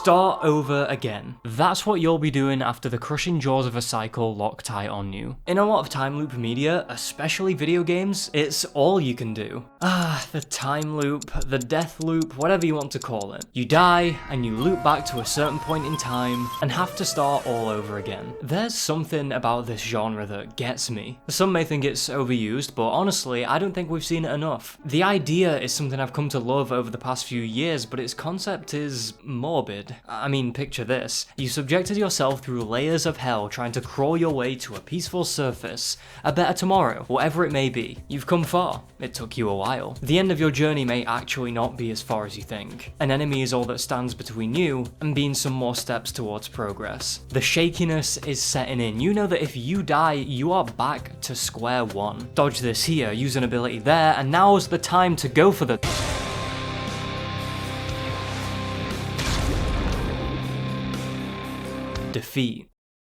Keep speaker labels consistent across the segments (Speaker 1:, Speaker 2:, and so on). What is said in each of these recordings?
Speaker 1: Start over again. That's what you'll be doing after the crushing jaws of a cycle lock tight on you. In a lot of time loop media, especially video games, it's all you can do. The time loop, the death loop, whatever you want to call it. You die, and you loop back to a certain point in time, and have to start all over again. There's something about this genre that gets me. Some may think it's overused, but honestly, I don't think we've seen it enough. The idea is something I've come to love over the past few years, but its concept is morbid. I mean, picture this. You subjected yourself through layers of hell trying to crawl your way to a peaceful surface, a better tomorrow, whatever it may be. You've come far. It took you a while. The end of your journey may actually not be as far as you think. An enemy is all that stands between you and being some more steps towards progress. The shakiness is setting in. You know that if you die, you are back to square one. Dodge this here, use an ability there, and now's the time to go for the defeat.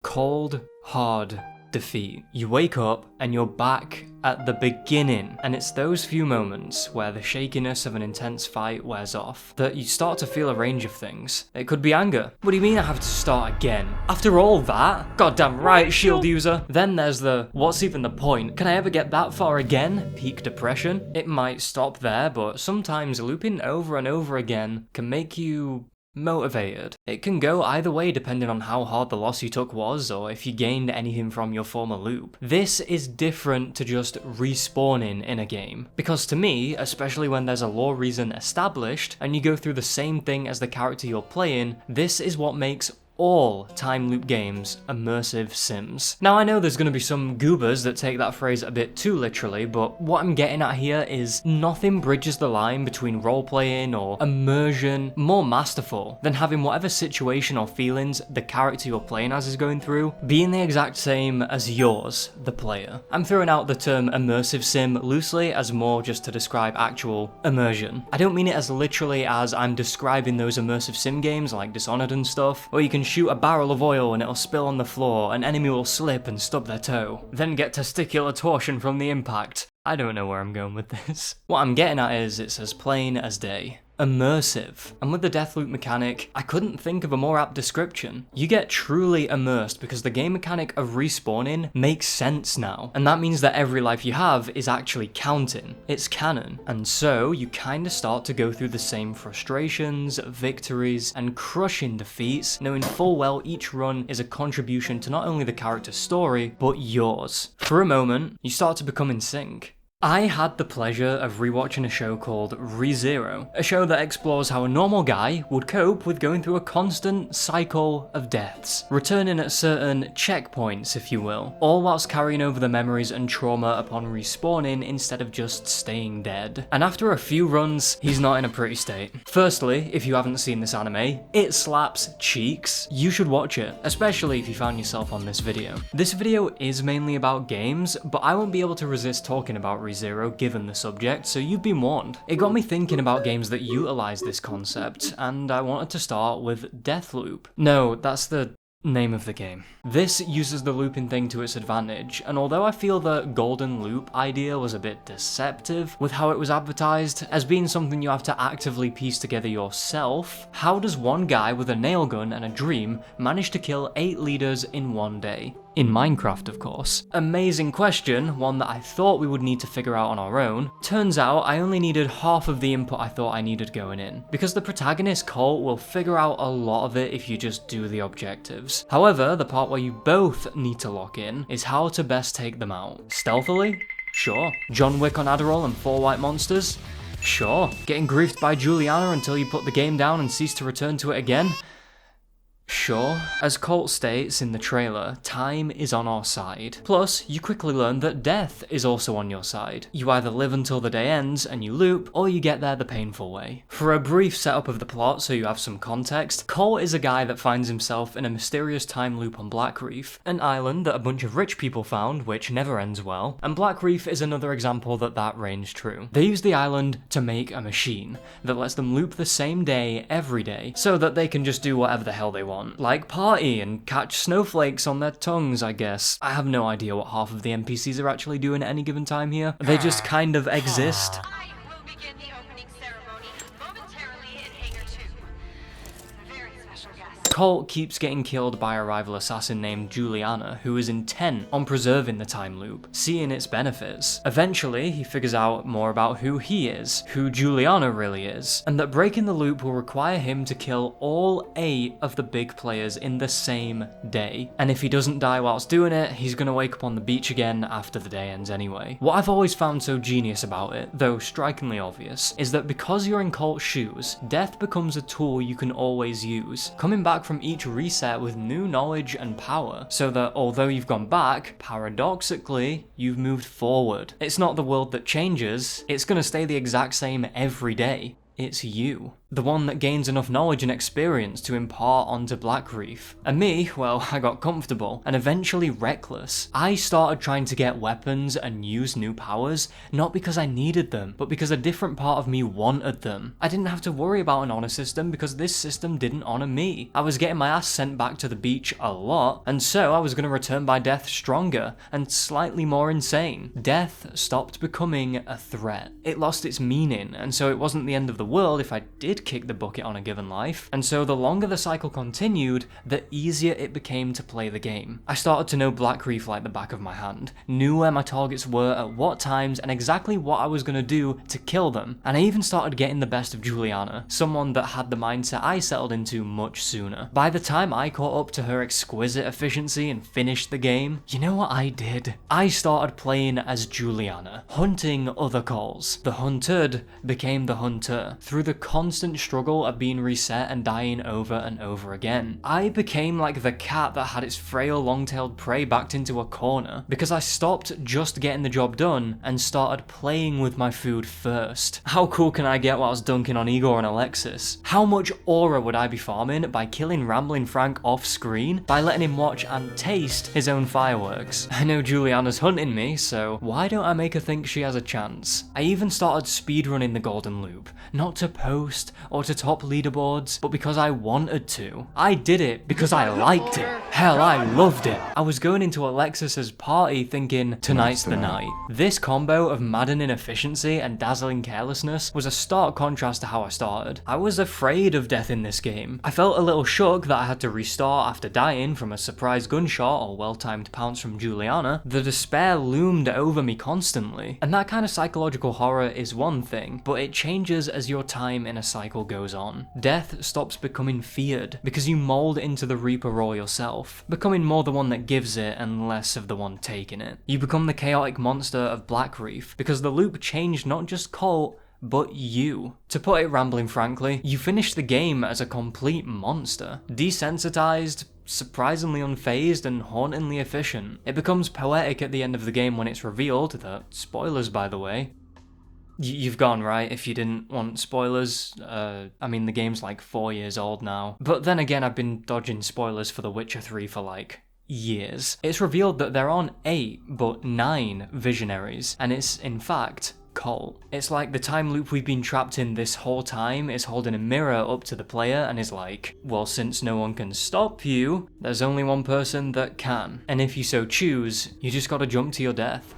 Speaker 1: Cold, hard defeat. You wake up and you're back at the beginning, and it's those few moments where the shakiness of an intense fight wears off that you start to feel a range of things. It could be anger. What do you mean I have to start again? After all that? Goddamn right, shield user. Then there's the, what's even the point? Can I ever get that far again? Peak depression. It might stop there, but sometimes looping over and over again can make you motivated. It can go either way depending on how hard the loss you took was, or if you gained anything from your former loop. This is different to just respawning in a game, because to me, especially when there's a lore reason established and you go through the same thing as the character you're playing, this is what makes all time loop games immersive sims. Now I know there's going to be some goobers that take that phrase a bit too literally, but what I'm getting at here is nothing bridges the line between role-playing or immersion more masterful than having whatever situation or feelings the character you're playing as is going through being the exact same as yours, the player. I'm throwing out the term immersive sim loosely as more just to describe actual immersion. I don't mean it as literally as I'm describing those immersive sim games like Dishonored and stuff, where you can shoot a barrel of oil and it'll spill on the floor, an enemy will slip and stub their toe, then get testicular torsion from the impact. I don't know where I'm going with this. What I'm getting at is it's as plain as day. Immersive. And with the Deathloop mechanic, I couldn't think of a more apt description. You get truly immersed because the game mechanic of respawning makes sense now, and that means that every life you have is actually counting. It's canon. And so you kinda start to go through the same frustrations, victories, and crushing defeats, knowing full well each run is a contribution to not only the character's story, but yours. For a moment, you start to become in sync. I had the pleasure of rewatching a show called ReZero, a show that explores how a normal guy would cope with going through a constant cycle of deaths, returning at certain checkpoints, if you will, all whilst carrying over the memories and trauma upon respawning instead of just staying dead. And after a few runs, he's not in a pretty state. Firstly, if you haven't seen this anime, it slaps cheeks. You should watch it, especially if you found yourself on this video. This video is mainly about games, but I won't be able to resist talking about ReZero given the subject, so you've been warned. It got me thinking about games that utilize this concept, and I wanted to start with Deathloop. No, that's the name of the game. This uses the looping thing to its advantage, and although I feel the golden loop idea was a bit deceptive with how it was advertised as being something you have to actively piece together yourself, how does one guy with a nail gun and a dream manage to kill 8 leaders in one day? In Minecraft, of course. Amazing question, one that I thought we would need to figure out on our own. Turns out I only needed half of the input I thought I needed going in, because the protagonist Colt will figure out a lot of it if you just do the objectives. However, the part where you both need to lock in is how to best take them out. Stealthily? Sure. John Wick on Adderall and 4 white monsters? Sure. Getting griefed by Juliana until you put the game down and cease to return to it again? Sure. As Colt states in the trailer, time is on our side. Plus, you quickly learn that death is also on your side. You either live until the day ends and you loop, or you get there the painful way. For a brief setup of the plot so you have some context, Colt is a guy that finds himself in a mysterious time loop on Black Reef, an island that a bunch of rich people found, which never ends well, and Black Reef is another example that reigns true. They use the island to make a machine that lets them loop the same day every day, so that they can just do whatever the hell they want. Like party and catch snowflakes on their tongues, I guess. I have no idea what half of the NPCs are actually doing at any given time here. They just kind of exist.
Speaker 2: I will begin the opening ceremony momentarily in Hangar 2. Very special
Speaker 1: Colt keeps getting killed by a rival assassin named Juliana, who is intent on preserving the time loop, seeing its benefits. Eventually, he figures out more about who he is, who Juliana really is, and that breaking the loop will require him to kill all 8 of the big players in the same day. And if he doesn't die whilst doing it, he's gonna wake up on the beach again after the day ends anyway. What I've always found so genius about it, though strikingly obvious, is that because you're in Colt's shoes, death becomes a tool you can always use, coming back from each reset with new knowledge and power, so that although you've gone back, paradoxically, you've moved forward. It's not the world that changes, it's gonna stay the exact same every day. It's you. The one that gains enough knowledge and experience to impart onto Blackreef. And me, well, I got comfortable, and eventually reckless. I started trying to get weapons and use new powers, not because I needed them, but because a different part of me wanted them. I didn't have to worry about an honor system because this system didn't honor me. I was getting my ass sent back to the beach a lot, and so I was going to return by death stronger, and slightly more insane. Death stopped becoming a threat. It lost its meaning, and so it wasn't the end of the world if I did kick the bucket on a given life, and so the longer the cycle continued, the easier it became to play the game. I started to know Blackreef like the back of my hand, knew where my targets were at what times, and exactly what I was going to do to kill them, and I even started getting the best of Juliana, someone that had the mindset I settled into much sooner. By the time I caught up to her exquisite efficiency and finished the game, you know what I did? I started playing as Juliana, hunting other calls. The hunted became the hunter, through the constant struggle of being reset and dying over and over again. I became like the cat that had its frail long-tailed prey backed into a corner, because I stopped just getting the job done and started playing with my food first. How cool can I get whilst dunking on Igor and Alexis? How much aura would I be farming by killing Rambling Frank off screen, by letting him watch and taste his own fireworks? I know Juliana's hunting me, so why don't I make her think she has a chance? I even started speedrunning the Golden Loop, not to post or to top leaderboards, but because I wanted to. I did it because I liked it. Hell, I loved it. I was going into Alexis's party thinking, tonight's the night. This combo of maddening efficiency and dazzling carelessness was a stark contrast to how I started. I was afraid of death in this game. I felt a little shook that I had to restart after dying from a surprise gunshot or well-timed pounce from Juliana. The despair loomed over me constantly. And that kind of psychological horror is one thing, but it changes as your time in a cycle goes on. Death stops becoming feared because you mold into the Reaper role yourself, becoming more the one that gives it and less of the one taking it. You become the chaotic monster of Blackreef because the loop changed not just Colt, but you. To put it rambling frankly, you finish the game as a complete monster, desensitized, surprisingly unfazed and hauntingly efficient. It becomes poetic at the end of the game when it's revealed that, spoilers by the way, you've gone, right, if you didn't want spoilers. I mean, the game's like 4 years old now. But then again, I've been dodging spoilers for The Witcher 3 for like years. It's revealed that there aren't 8, but 9 visionaries, and it's, in fact, Colt. It's like the time loop we've been trapped in this whole time is holding a mirror up to the player and is like, well, since no one can stop you, there's only one person that can. And if you so choose, you just gotta jump to your death.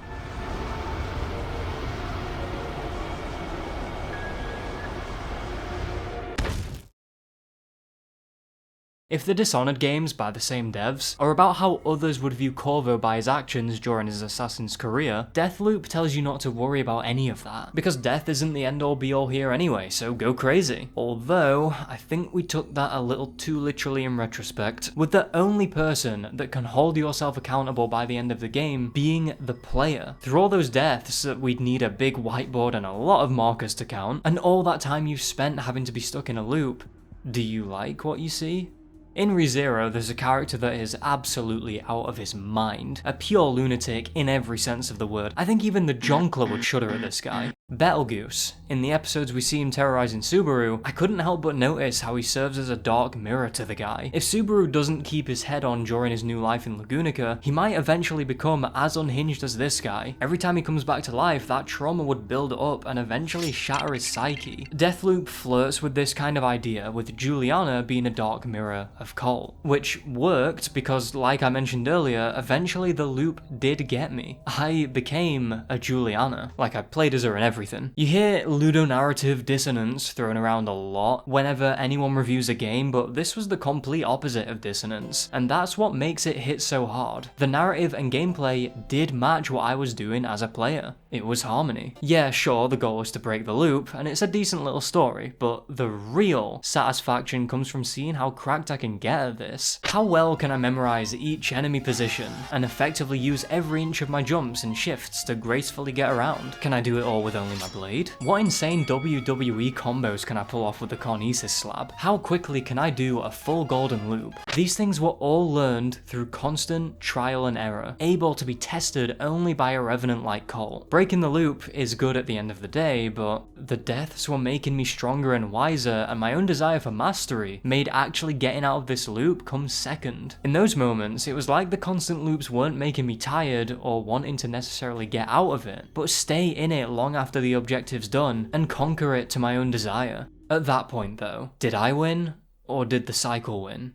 Speaker 1: If the Dishonored games by the same devs are about how others would view Corvo by his actions during his assassin's career, Deathloop tells you not to worry about any of that, because death isn't the end-all be-all here anyway, so go crazy. Although, I think we took that a little too literally in retrospect, with the only person that can hold yourself accountable by the end of the game being the player. Through all those deaths, we'd need a big whiteboard and a lot of markers to count, and all that time you've spent having to be stuck in a loop. Do you like what you see? In ReZero, there's a character that is absolutely out of his mind. A pure lunatic in every sense of the word. I think even the Jonkler would shudder at this guy. Betelgeuse. In the episodes we see him terrorizing Subaru, I couldn't help but notice how he serves as a dark mirror to the guy. If Subaru doesn't keep his head on during his new life in Lagunica, he might eventually become as unhinged as this guy. Every time he comes back to life, that trauma would build up and eventually shatter his psyche. Deathloop flirts with this kind of idea, with Juliana being a dark mirror of Colt, which worked because, like I mentioned earlier, eventually the loop did get me. I became a Juliana. Like, I played as her in every everything. You hear ludonarrative dissonance thrown around a lot whenever anyone reviews a game, but this was the complete opposite of dissonance, and that's what makes it hit so hard. The narrative and gameplay did match what I was doing as a player. It was harmony. Yeah, sure, the goal was to break the loop, and it's a decent little story, but the real satisfaction comes from seeing how cracked I can get at this. How well can I memorize each enemy position and effectively use every inch of my jumps and shifts to gracefully get around? Can I do it all with only my blade? What insane WWE combos can I pull off with the Cornesis slab? How quickly can I do a full golden loop? These things were all learned through constant trial and error, able to be tested only by a revenant like Cole. Breaking the loop is good at the end of the day, but the deaths were making me stronger and wiser, and my own desire for mastery made actually getting out of this loop come second. In those moments, it was like the constant loops weren't making me tired or wanting to necessarily get out of it, but stay in it long after the objective's done and conquer it to my own desire. At that point though, did I win, or did the cycle win?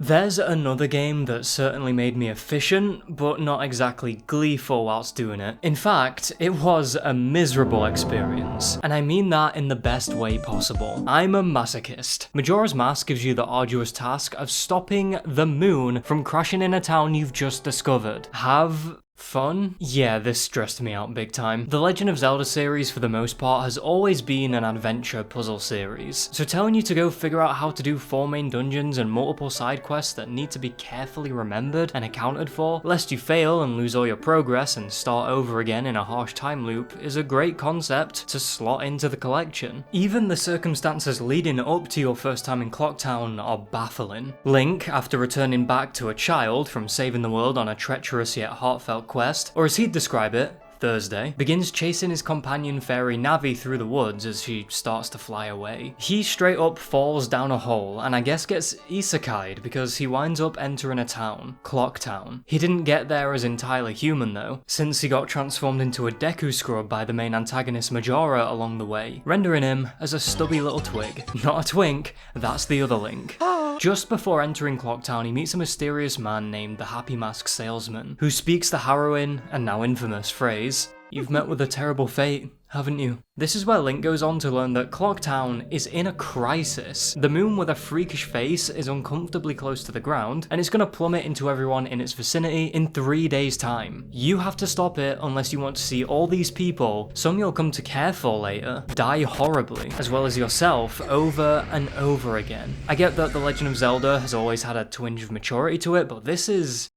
Speaker 1: There's another game that certainly made me efficient, but not exactly gleeful whilst doing it. In fact, it was a miserable experience, and I mean that in the best way possible. I'm a masochist. Majora's Mask gives you the arduous task of stopping the moon from crashing in a town you've just discovered. Have fun? Yeah, this stressed me out big time. The Legend of Zelda series for the most part has always been an adventure puzzle series, so telling you to go figure out how to do 4 main dungeons and multiple side quests that need to be carefully remembered and accounted for, lest you fail and lose all your progress and start over again in a harsh time loop, is a great concept to slot into the collection. Even the circumstances leading up to your first time in Clocktown are baffling. Link, after returning back to a child from saving the world on a treacherous yet heartfelt quest, or as he'd describe it, Thursday, begins chasing his companion fairy Navi through the woods as she starts to fly away. He straight up falls down a hole and I guess gets isekai'd because he winds up entering a town, Clocktown. He didn't get there as entirely human though, since he got transformed into a Deku scrub by the main antagonist Majora along the way, rendering him as a stubby little twig. Not a twink, that's the other Link. Just before entering Clocktown, he meets a mysterious man named the Happy Mask Salesman, who speaks the harrowing, and now infamous, phrase, "You've met with a terrible fate, haven't you?" This is where Link goes on to learn that Clocktown is in a crisis. The moon with a freakish face is uncomfortably close to the ground, and it's gonna plummet into everyone in its vicinity in 3 days' time. You have to stop it unless you want to see all these people, some you'll come to care for later, die horribly, as well as yourself over and over again. I get that The Legend of Zelda has always had a twinge of maturity to it, but this is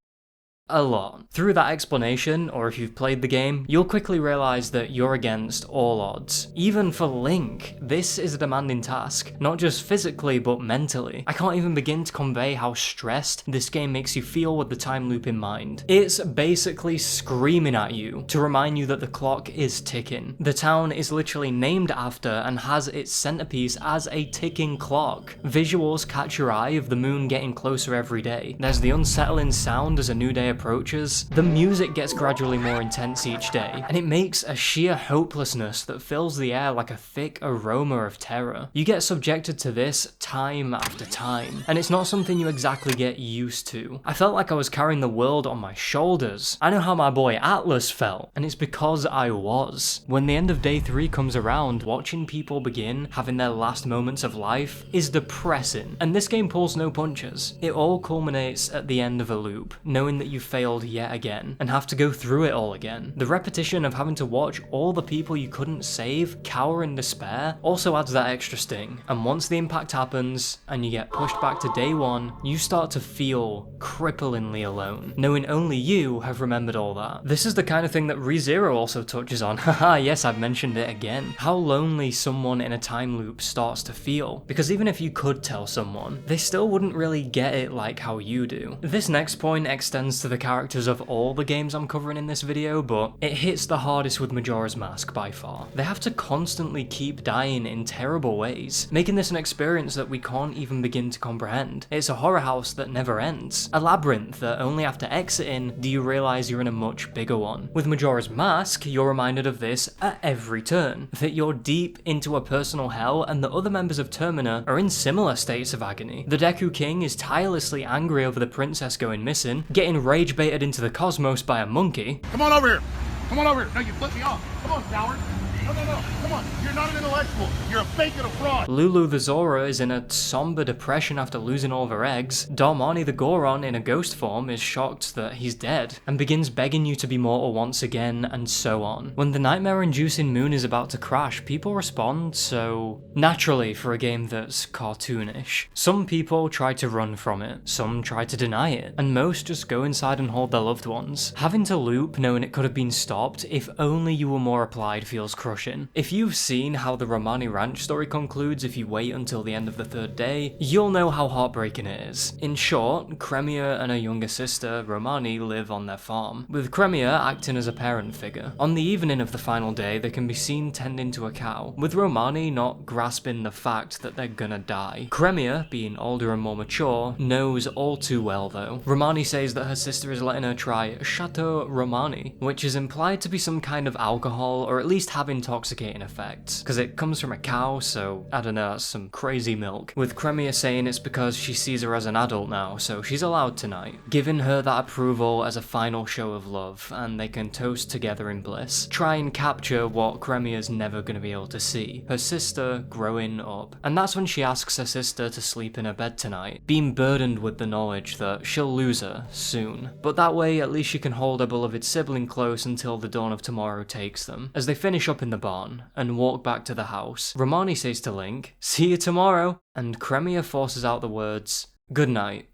Speaker 1: a lot. Through that explanation, or if you've played the game, you'll quickly realise that you're against all odds. Even for Link, this is a demanding task, not just physically but mentally. I can't even begin to convey how stressed this game makes you feel with the time loop in mind. It's basically screaming at you to remind you that the clock is ticking. The town is literally named after and has its centerpiece as a ticking clock. Visuals catch your eye of the moon getting closer every day. There's the unsettling sound as a new day approaches. The music gets gradually more intense each day, and it makes a sheer hopelessness that fills the air like a thick aroma of terror. You get subjected to this time after time, and it's not something you exactly get used to. I felt like I was carrying the world on my shoulders. I know how my boy Atlas felt, and it's because I was. When the end of day 3 comes around, watching people begin having their last moments of life is depressing, and this game pulls no punches. It all culminates at the end of a loop, knowing that you failed yet again, and have to go through it all again. The repetition of having to watch all the people you couldn't save cower in despair also adds that extra sting, and once the impact happens, and you get pushed back to day 1, you start to feel cripplingly alone, knowing only you have remembered all that. This is the kind of thing that rezero also touches on. Haha, yes, I've mentioned it again. How lonely someone in a time loop starts to feel, because even if you could tell someone, they still wouldn't really get it like how you do. This next point extends to the characters of all the games I'm covering in this video, but it hits the hardest with Majora's Mask by far. They have to constantly keep dying in terrible ways, making this an experience that we can't even begin to comprehend. It's a horror house that never ends, a labyrinth that only after exiting do you realise you're in a much bigger one. With Majora's Mask, you're reminded of this at every turn, that you're deep into a personal hell and the other members of Termina are in similar states of agony. The Deku King is tirelessly angry over the princess going missing, getting rage baited into the cosmos by a monkey.
Speaker 2: Come on over here! Come on over here! No, you flipped me off! Come on, coward! No, come on! You're not an intellectual! You're a fake and a fraud!
Speaker 1: Lulu the Zora is in a somber depression after losing all of her eggs. Darmani the Goron in a ghost form is shocked that he's dead, and begins begging you to be mortal once again, and so on. When the nightmare-inducing moon is about to crash, people respond so naturally for a game that's cartoonish. Some people try to run from it, some try to deny it, and most just go inside and hold their loved ones. Having to loop knowing it could have been stopped if only you were more applied feels crushing. If you've seen how the Romani Ranch story concludes if you wait until the end of the third day, you'll know how heartbreaking it is. In short, Cremia and her younger sister, Romani, live on their farm, with Cremia acting as a parent figure. On the evening of the final day, they can be seen tending to a cow, with Romani not grasping the fact that they're gonna die. Cremia, being older and more mature, knows all too well though. Romani says that her sister is letting her try Chateau Romani, which is implied to be some kind of alcohol or at least have intoxicating effects, because it comes from a cow, so I don't know, that's some crazy milk. With Cremia saying it's because she sees her as an adult now, so she's allowed tonight, giving her that approval as a final show of love, and they can toast together in bliss. Try and capture what Cremia's never going to be able to see, her sister growing up. And that's when she asks her sister to sleep in her bed tonight, being burdened with the knowledge that she'll lose her soon. But that way, at least she can hold her beloved sibling close until the dawn of tomorrow takes them. As they finish up in the barn and walk back to the house, Romani says to Link, "See you tomorrow," and Cremia forces out the words, "Good night.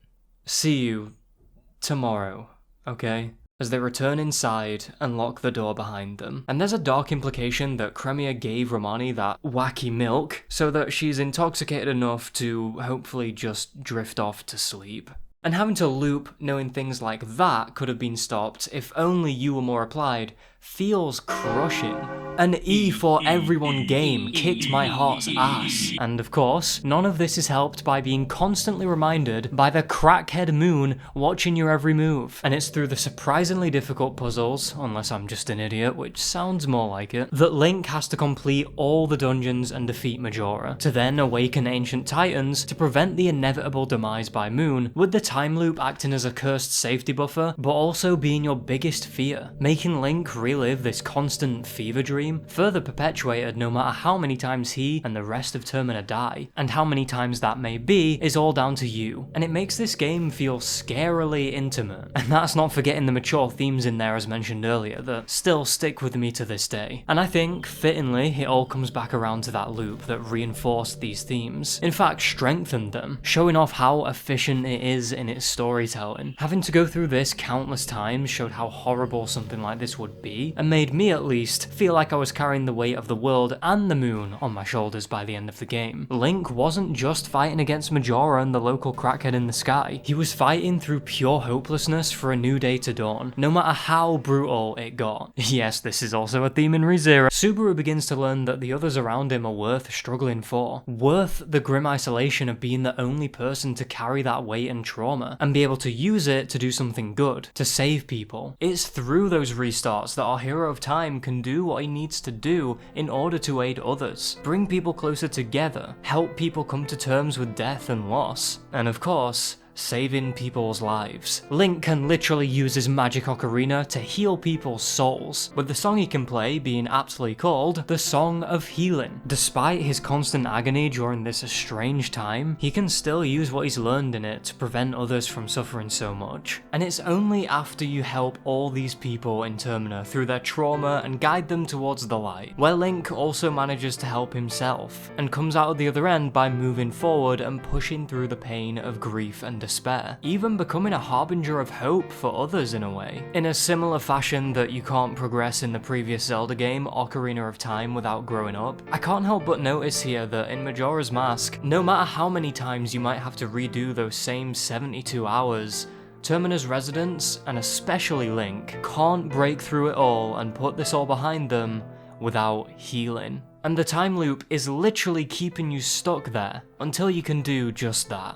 Speaker 1: See you tomorrow, okay?" As they return inside and lock the door behind them. And there's a dark implication that Cremia gave Romani that wacky milk so that she's intoxicated enough to hopefully just drift off to sleep. And having to loop knowing things like that could have been stopped if only you were more applied feels crushing. An E for everyone game kicked my heart's ass. And of course, none of this is helped by being constantly reminded by the crackhead moon watching your every move. And it's through the surprisingly difficult puzzles, unless I'm just an idiot, which sounds more like it, that Link has to complete all the dungeons and defeat Majora, to then awaken ancient titans to prevent the inevitable demise by Moon, with the time loop acting as a cursed safety buffer, but also being your biggest fear, making Link relive this constant fever dream, further perpetuated no matter how many times he and the rest of Termina die, and how many times that may be is all down to you, and it makes this game feel scarily intimate, and that's not forgetting the mature themes in there as mentioned earlier that still stick with me to this day. And I think, fittingly, it all comes back around to that loop that reinforced these themes, in fact strengthened them, showing off how efficient it is in its storytelling. Having to go through this countless times showed how horrible something like this would be, and made me at least feel like I was carrying the weight of the world and the moon on my shoulders by the end of the game. Link wasn't just fighting against Majora and the local crackhead in the sky, he was fighting through pure hopelessness for a new day to dawn, no matter how brutal it got. Yes, this is also a theme in ReZero. Subaru begins to learn that the others around him are worth struggling for, worth the grim isolation of being the only person to carry that weight and trauma, and be able to use it to do something good, to save people. It's through those restarts that our hero of time can do what he needs to do in order to aid others, bring people closer together, help people come to terms with death and loss, and of course, saving people's lives. Link can literally use his magic ocarina to heal people's souls, with the song he can play being aptly called the Song of Healing. Despite his constant agony during this strange time, he can still use what he's learned in it to prevent others from suffering so much. And it's only after you help all these people in Termina through their trauma and guide them towards the light, where Link also manages to help himself, and comes out of the other end by moving forward and pushing through the pain of grief and despair, even becoming a harbinger of hope for others in a way. In a similar fashion that you can't progress in the previous Zelda game, Ocarina of Time, without growing up, I can't help but notice here that in Majora's Mask, no matter how many times you might have to redo those same 72 hours Termina's residents, and especially Link, can't break through it all and put this all behind them without healing. And the time loop is literally keeping you stuck there until you can do just that.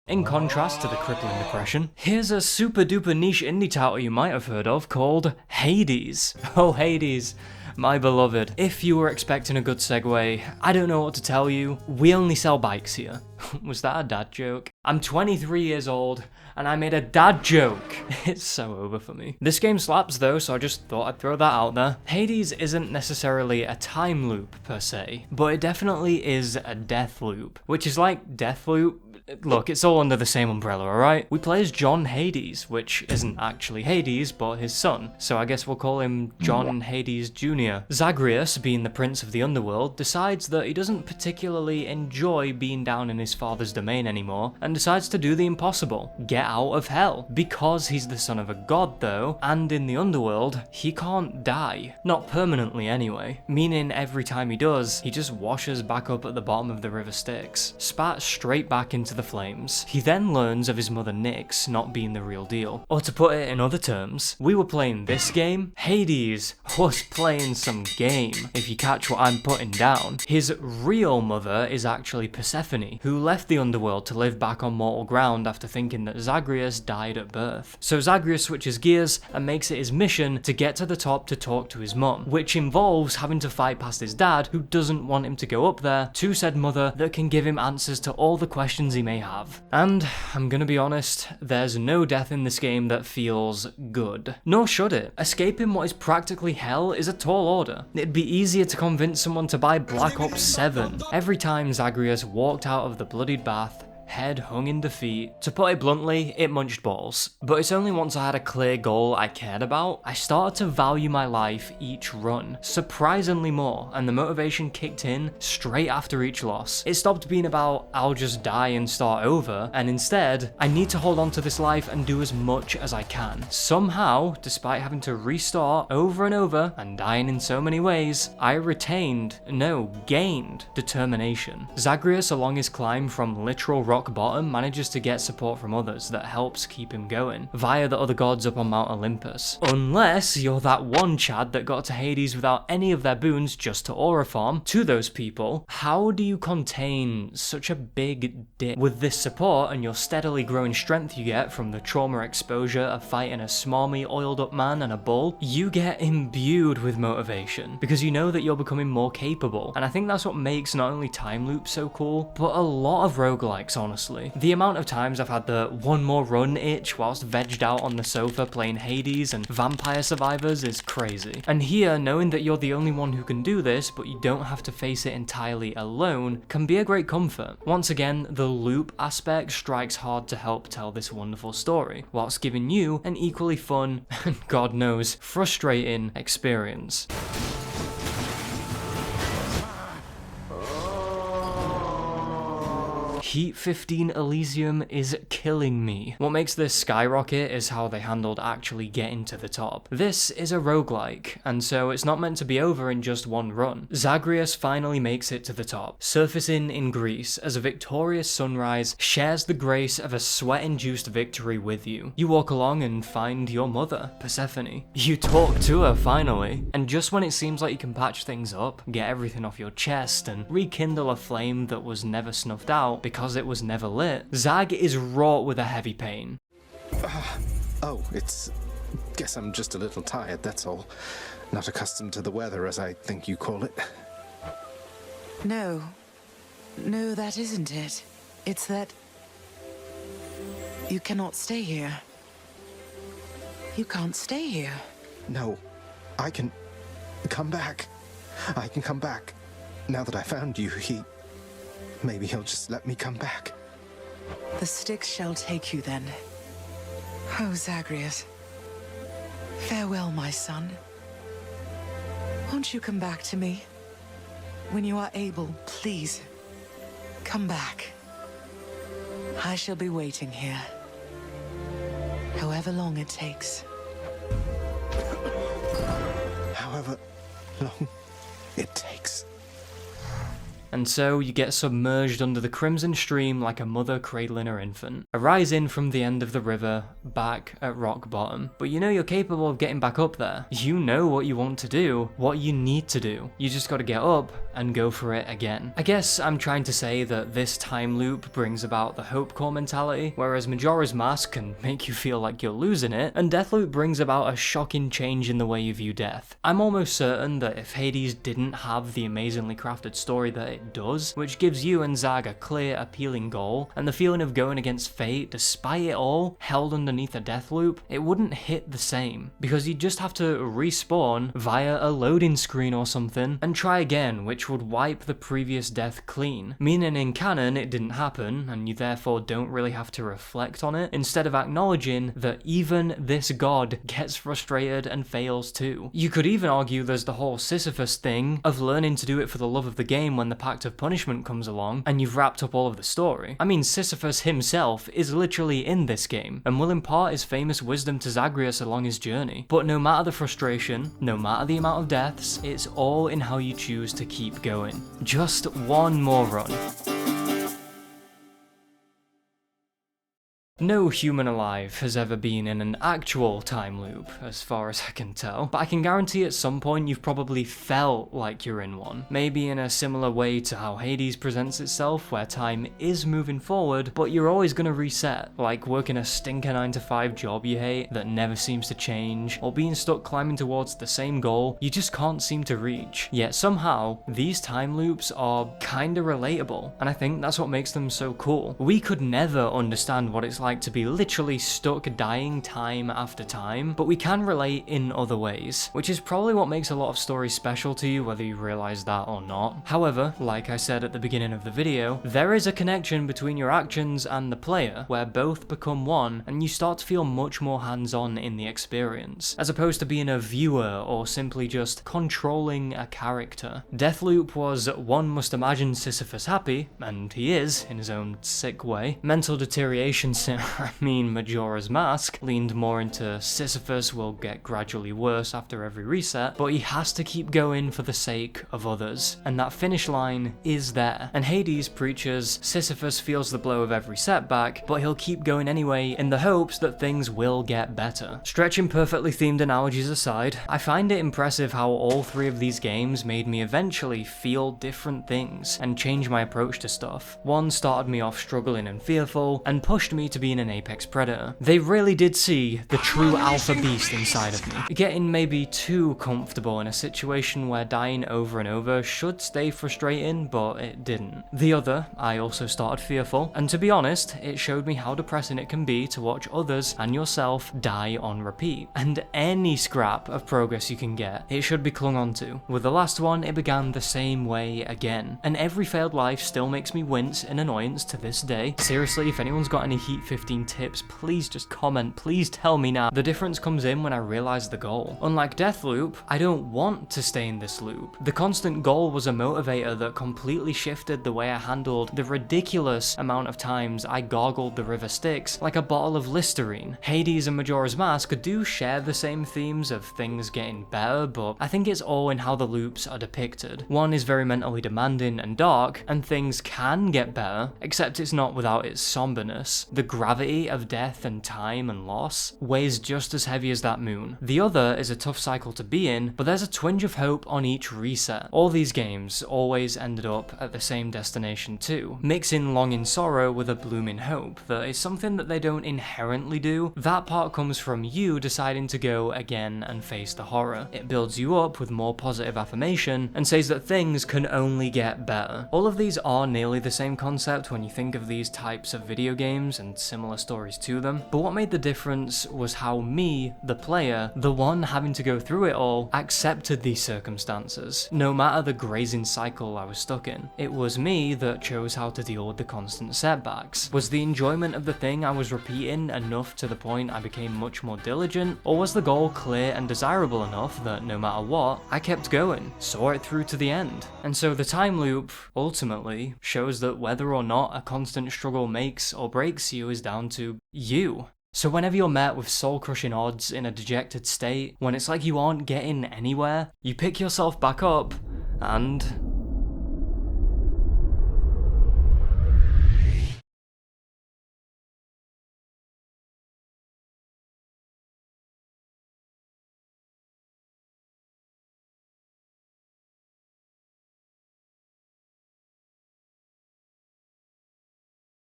Speaker 1: In contrast to the crippling depression, here's a super duper niche indie title you might have heard of called Hades. Oh Hades, my beloved. If you were expecting a good segue, I don't know what to tell you. We only sell bikes here. Was that a dad joke? I'm 23 years old, and I made a dad joke. It's so over for me. This game slaps though, so I just thought I'd throw that out there. Hades isn't necessarily a time loop per se, but it definitely is a death loop, which is like Deathloop. Look, it's all under the same umbrella, alright? We play as John Hades, which isn't actually Hades, but his son, so I guess we'll call him John Hades Jr. Zagreus, being the prince of the underworld, decides that he doesn't particularly enjoy being down in his father's domain anymore, and decides to do the impossible, get out of hell. Because he's the son of a god though, and in the underworld, he can't die. Not permanently anyway, meaning every time he does, he just washes back up at the bottom of the river Styx, spat straight back into the flames. He then learns of his mother Nyx not being the real deal. Or to put it in other terms, we were playing this game, Hades was playing some game, if you catch what I'm putting down. His real mother is actually Persephone, who left the underworld to live back on mortal ground after thinking that Zagreus died at birth. So Zagreus switches gears and makes it his mission to get to the top to talk to his mum, which involves having to fight past his dad, who doesn't want him to go up there, to said mother that can give him answers to all the questions he may have. And I'm gonna be honest, there's no death in this game that feels good. Nor should it. Escaping what is practically hell is a tall order. It'd be easier to convince someone to buy Black Ops 7. Every time Zagreus walked out of the bloodied bath, head hung in defeat. To put it bluntly, it munched balls. But it's only once I had a clear goal I cared about, I started to value my life each run, surprisingly more, and the motivation kicked in straight after each loss. It stopped being about, I'll just die and start over, and instead, I need to hold on to this life and do as much as I can. Somehow, despite having to restart over and over, and dying in so many ways, I gained determination. Zagreus, along his climb from literal rock bottom, manages to get support from others that helps keep him going, via the other gods up on Mount Olympus. Unless you're that one Chad that got to Hades without any of their boons just to aura farm. To those people, how do you contain such a big dip? With this support and your steadily growing strength you get from the trauma exposure of fighting a smarmy oiled up man and a bull, you get imbued with motivation, because you know that you're becoming more capable. And I think that's what makes not only time loops so cool, but a lot of roguelikes, honestly. The amount of times I've had the one more run itch whilst vegged out on the sofa playing Hades and Vampire Survivors is crazy. And here, knowing that you're the only one who can do this, but you don't have to face it entirely alone, can be a great comfort. Once again, the loop aspect strikes hard to help tell this wonderful story, whilst giving you an equally fun, and God knows, frustrating experience. Heat 15 Elysium is killing me. What makes this skyrocket is how they handled actually getting to the top. This is a roguelike, and so it's not meant to be over in just one run. Zagreus finally makes it to the top, surfacing in Greece as a victorious sunrise shares the grace of a sweat-induced victory with you. You walk along and find your mother, Persephone. You talk to her finally, and just when it seems like you can patch things up, get everything off your chest, and rekindle a flame that was never snuffed out because it was never lit, Zag is wrought with a heavy pain.
Speaker 3: Guess I'm just a little tired, that's all. Not accustomed to the weather, as I think you call it.
Speaker 4: No, that isn't it. It's that you cannot stay here. You can't stay here.
Speaker 3: No, I can come back. I can come back. Now that I found you, maybe he'll just let me come back.
Speaker 4: The Styx shall take you then. Oh, Zagreus. Farewell, my son. Won't you come back to me? When you are able, please, come back. I shall be waiting here. However long it takes.
Speaker 3: However long it takes.
Speaker 1: and so you get submerged under the crimson stream like a mother cradling her infant, arising from the end of the river, back at rock bottom. But you know you're capable of getting back up there. You know what you want to do, what you need to do. You just gotta get up and go for it again. I guess I'm trying to say that this time loop brings about the hope core mentality, whereas Majora's Mask can make you feel like you're losing it, and Deathloop brings about a shocking change in the way you view death. I'm almost certain that if Hades didn't have the amazingly crafted story that it does, which gives you and Zag a clear, appealing goal, and the feeling of going against fate despite it all, held underneath a death loop, it wouldn't hit the same, because you'd just have to respawn via a loading screen or something, and try again, which would wipe the previous death clean, meaning in canon it didn't happen, and you therefore don't really have to reflect on it, instead of acknowledging that even this god gets frustrated and fails too. You could even argue there's the whole Sisyphus thing of learning to do it for the love of the game when the Pact of Punishment comes along, and you've wrapped up all of the story. I mean, Sisyphus himself is literally in this game, and will impart his famous wisdom to Zagreus along his journey. But no matter the frustration, no matter the amount of deaths, it's all in how you choose to keep going. Just one more run. No human alive has ever been in an actual time loop, as far as I can tell, but I can guarantee at some point you've probably felt like you're in one. Maybe in a similar way to how Hades presents itself, where time is moving forward, but you're always gonna reset, like working a stinker 9-to-5 job you hate that never seems to change, or being stuck climbing towards the same goal you just can't seem to reach. Yet somehow, these time loops are kinda relatable, and I think that's what makes them so cool. We could never understand what it's like to be literally stuck dying time after time, but we can relate in other ways, which is probably what makes a lot of stories special to you, whether you realize that or not. However, like I said at the beginning of the video, there is a connection between your actions and the player, where both become one, and you start to feel much more hands-on in the experience, as opposed to being a viewer or simply just controlling a character. Deathloop was, one must imagine, Sisyphus happy, and he is, in his own sick way. Mental deterioration I mean, Majora's Mask leaned more into Sisyphus will get gradually worse after every reset, but he has to keep going for the sake of others, and that finish line is there. And Hades preaches Sisyphus feels the blow of every setback, but he'll keep going anyway in the hopes that things will get better. Stretching perfectly themed analogies aside, I find it impressive how all three of these games made me eventually feel different things and change my approach to stuff. One started me off struggling and fearful, and pushed me to be an apex predator. They really did see the true alpha beast inside of me. Getting maybe too comfortable in a situation where dying over and over should stay frustrating, but it didn't. The other, I also started fearful, and to be honest, it showed me how depressing it can be to watch others and yourself die on repeat. And any scrap of progress you can get, it should be clung onto. With the last one, it began the same way again, and every failed life still makes me wince in annoyance to this day. Seriously, if anyone's got any Heat 15 tips, please just comment, please tell me now. The difference comes in when I realize the goal. Unlike Deathloop, I don't want to stay in this loop. The constant goal was a motivator that completely shifted the way I handled the ridiculous amount of times I gargled the river Styx like a bottle of Listerine. Hades and Majora's Mask do share the same themes of things getting better, but I think it's all in how the loops are depicted. One is very mentally demanding and dark, and things can get better, except it's not without its somberness. The gravity of death and time and loss weighs just as heavy as that moon. The other is a tough cycle to be in, but there's a twinge of hope on each reset. All these games always ended up at the same destination too, mixing longing sorrow with a blooming hope. That is something that they don't inherently do. That part comes from you deciding to go again and face the horror. It builds you up with more positive affirmation and says that things can only get better. All of these are nearly the same concept when you think of these types of video games and similar stories to them, but what made the difference was how me, the player, the one having to go through it all, accepted these circumstances, no matter the grazing cycle I was stuck in. It was me that chose how to deal with the constant setbacks. Was the enjoyment of the thing I was repeating enough to the point I became much more diligent, or was the goal clear and desirable enough that no matter what, I kept going, saw it through to the end? And so the time loop, ultimately, shows that whether or not a constant struggle makes or breaks you is down to you. So whenever you're met with soul-crushing odds in a dejected state, when it's like you aren't getting anywhere, you pick yourself back up and